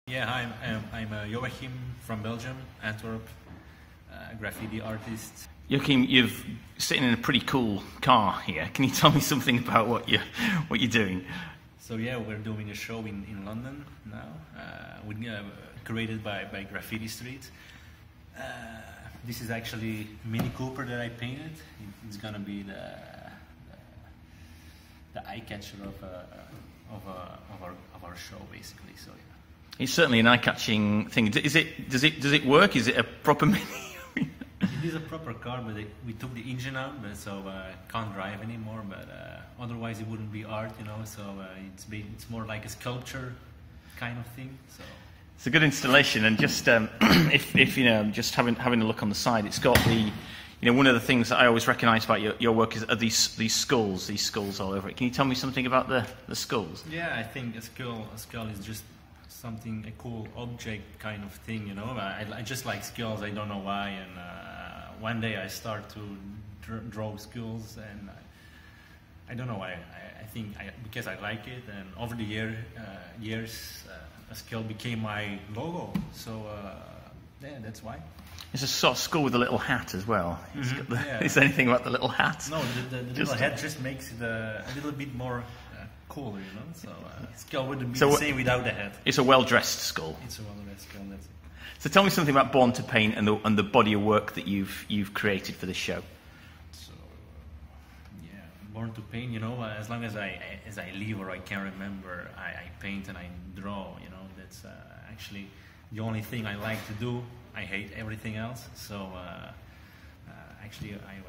Yeah, hi, I'm Joachim from Belgium, Antwerp, graffiti artist. Joachim, you're sitting in a pretty cool car here. Can you tell me something about what you're doing? So yeah, we're doing a show in London now, created by Graffiti Street. This is actually Mini Cooper that I painted. It's gonna be the eye catcher of our show, basically. So yeah. It's certainly an eye-catching thing. Does it work? Is it a proper Mini? It is a proper car, but we took the engine out, so can't drive anymore. But otherwise, it wouldn't be art, you know. So it's more like a sculpture kind of thing. So it's a good installation, and just if you know, just having a look on the side, it's got the, one of the things that I always recognise about your work are these skulls all over it. Can you tell me something about the skulls? Yeah, I think a skull is just something, a cool object kind of thing, you know. I just like skulls. I don't know why, and one day I start to draw skulls, and I don't know why. I think because I like it, and over the years, a skull became my logo. So yeah, that's why. It's a sort of skull with a little hat as well. Yeah. Is there anything about the little hat? No, the little hat just makes it a little bit more cooler, you know. So skull wouldn't be the same without the hat. It's a well-dressed skull. It's a well-dressed skull. That's it. So tell me something about Born to Paint and the body of work that you've created for this show. So yeah, Born to Paint. You know, as long as I live or I can remember, I paint and I draw. You know, that's actually the only thing I like to do. I hate everything else. So actually, I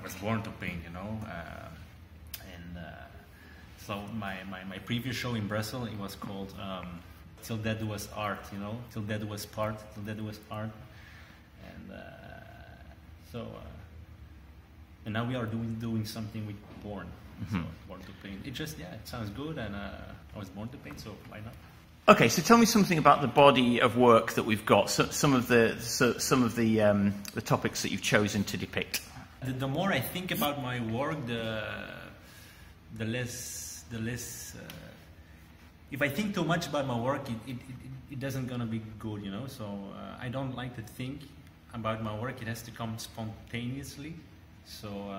was born to paint. You know. So my previous show in Brussels, it was called Till Dead Was Art, you know, Till Dead Was Part, Till Dead Was Art, and and now we are doing something with Born, so Born to Paint. It sounds good, and I was born to paint, so why not? Okay, so tell me something about the body of work that we've got. Some of the topics that you've chosen to depict. The more I think about my work, the less. If I think too much about my work, it doesn't gonna be good, you know. So I don't like to think about my work. It has to come spontaneously. So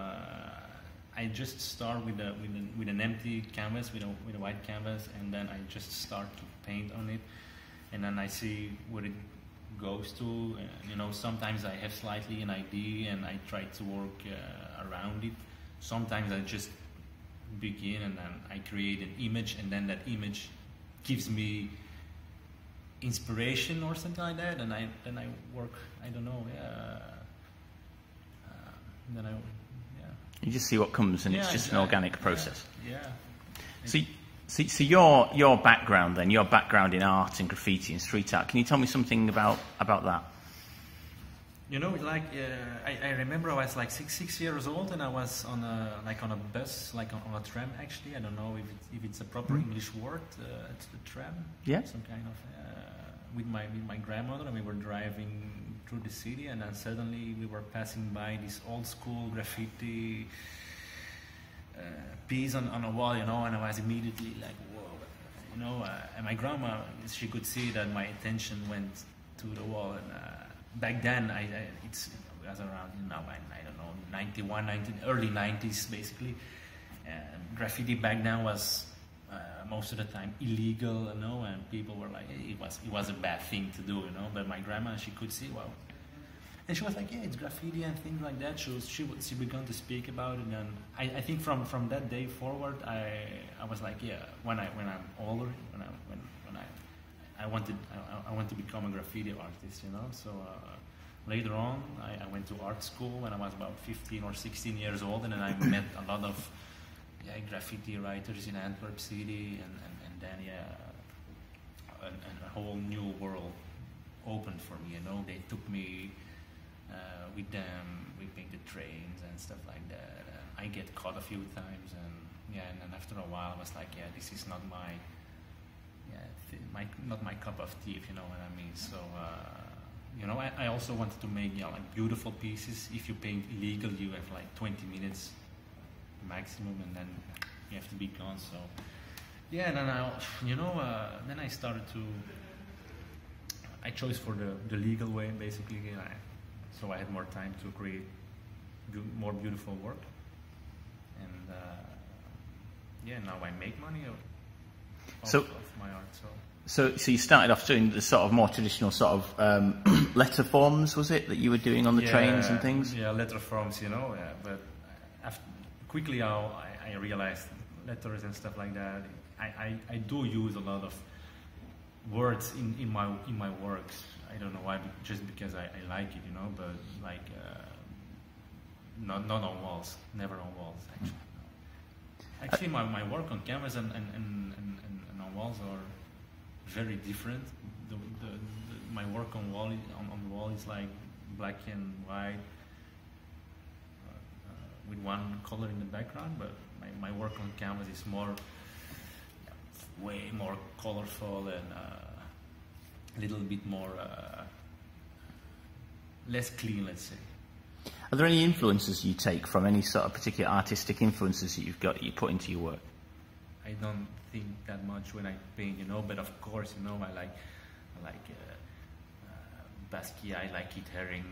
I just start with an empty canvas, with a white canvas, and then I just start to paint on it, and then I see where it goes to. You know, sometimes I have slightly an idea, and I try to work around it. Sometimes I just begin and then I create an image, and then that image gives me inspiration or something like that, and I work. I don't know. You just see what comes, and it's just an organic process. Yeah. So your background then, your background in art and graffiti and street art. Can you tell me something about that? You know, like I remember I was like six years old, and I was on a bus, like on a tram. Actually, I don't know if it's a proper English word. It's the tram. Yeah. Some kind of with my grandmother, and we were driving through the city, and then suddenly we were passing by this old school graffiti piece on a wall, you know, and I was immediately like, whoa, you know. And my grandma, she could see that my attention went to the wall, and back then, it was around, I don't know, 91, early 90s, basically. And graffiti back then was most of the time illegal, you know, and people were like, hey, it was a bad thing to do, you know. But my grandma, she could see, well, and she was like, yeah, it's graffiti and things like that. She began to speak about it, and I think from that day forward, I was like, yeah, when I'm older, when I want to become a graffiti artist, you know. So later on, I went to art school when I was about 15 or 16 years old, and then I met a lot of graffiti writers in Antwerp city, and then a whole new world opened for me, you know. They took me with them. We painted trains and stuff like that. I get caught a few times, and then after a while, I was like, yeah, this is not not my cup of tea, if you know what I mean. So you know, I also wanted to make like beautiful pieces. If you paint illegal, you have like 20 minutes maximum, and then you have to be gone. So Yeah, and then then I started to. I chose for the legal way, basically. So I had more time to create more beautiful work, and now I make money of my art. So you started off doing the sort of more traditional sort of letter forms, was it, that you were doing on the trains and things? Yeah, letter forms, but quickly I realized letters and stuff like that. I do use a lot of words in my works. I don't know why, just because I like it, but like not on walls, never on walls actually. No. Actually, my work on canvas and on walls are very different. My work on the wall is like black and white with one color in the background, but my work on canvas is way more colorful and a little bit more less clean, let's say. Are there any influences you take from any sort of particular artistic influences that you put into your work? I don't think that much when I paint, but of course, I like Basquiat, I like Keith Haring,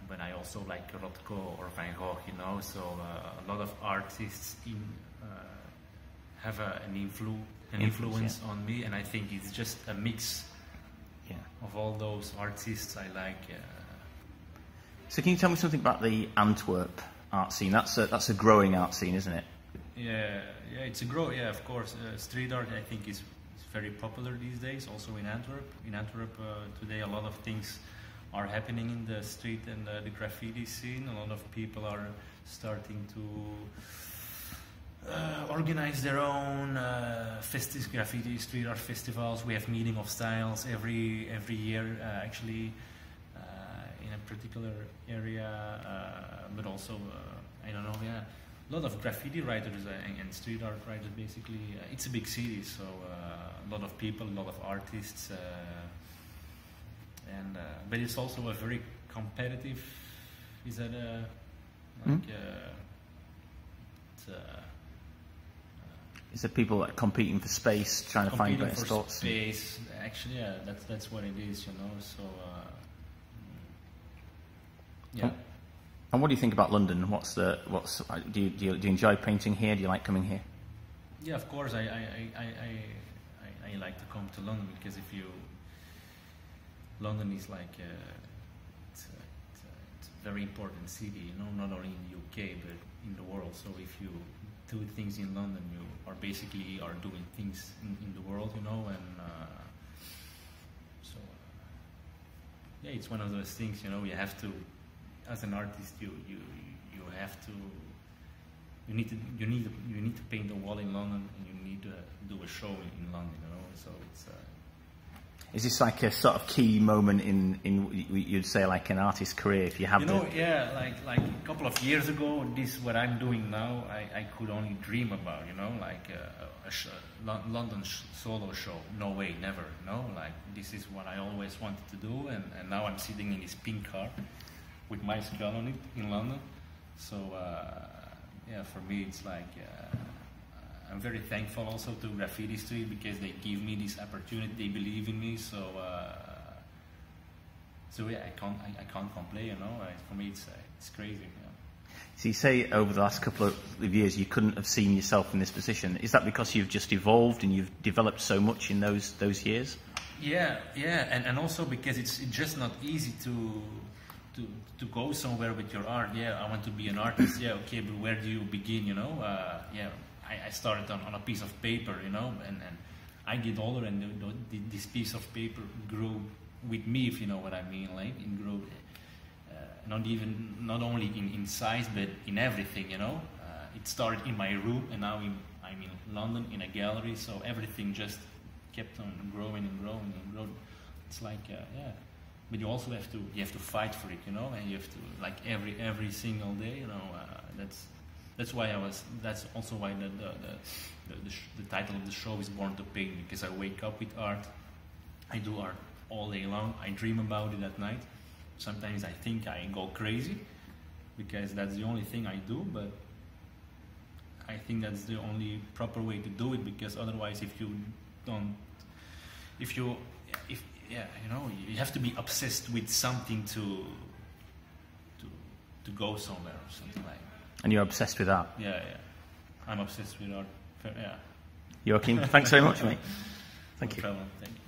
but I also like Rothko or Van Gogh, so a lot of artists have an influence on me, and I think it's just a mix of all those artists I like. So can you tell me something about the Antwerp art scene? That's a growing art scene, isn't it? Yeah, it's a growing. Yeah, of course. Street art, I think, is very popular these days. Also in Antwerp. In Antwerp today, a lot of things are happening in the street and the graffiti scene. A lot of people are starting to organize their own graffiti street art festivals. We have meeting of styles every year, actually, in a particular area, but also I don't know, a lot of graffiti writers and street art writers. Basically, it's a big city, so a lot of people, a lot of artists, and but it's also a very competitive. Is that is it people that are competing for space, trying to find better spots? Space, actually, yeah, that's what it is, So, yeah. And what do you think about London? Do you enjoy painting here? Do you like coming here? Yeah, of course. I like to come to London because London is like it's a very important city, not only in the UK but in the world. So if you do things in London, you are basically doing things in the world, and so yeah, it's one of those things, you have to, as an artist, you have to, you need to paint a wall in London, and you need to do a show in London, so it's is this like a sort of key moment in you'd say like an artist's career, if you have like a couple of years ago, this what I'm doing now, I could only dream about, like a London solo show. No way, never, like this is what I always wanted to do, and now I'm sitting in this pink car with my skull on it in London. So yeah, for me it's like I'm very thankful also to Graffiti Street because they give me this opportunity, they believe in me. So yeah, I can't complain. For me it's crazy. So you say over the last couple of years you couldn't have seen yourself in this position. Is that because you've just evolved and you've developed so much in those years? Yeah, and also because it's just not easy to go somewhere with your art. Yeah, I want to be an artist. Yeah, okay, but where do you begin? Yeah, I started on a piece of paper, and I get older, and this piece of paper grew with me, if you know what I mean. Like it grew, not only in size, but in everything. It started in my room, and now I'm in London in a gallery. So everything just kept on growing and growing and growing. It's like yeah. But you also have to fight for it, and you have to, like, every single day, that's also why the title of the show is Born to Paint, because I wake up with art, I do art all day long, I dream about it at night. Sometimes I think I go crazy because that's the only thing I do, but I think that's the only proper way to do it, because otherwise, if you you have to be obsessed with something to go somewhere or something like that. And you're obsessed with art? Yeah. I'm obsessed with art. Yeah. Joachim, thanks very much, mate. Thank you. No problem. Thank you.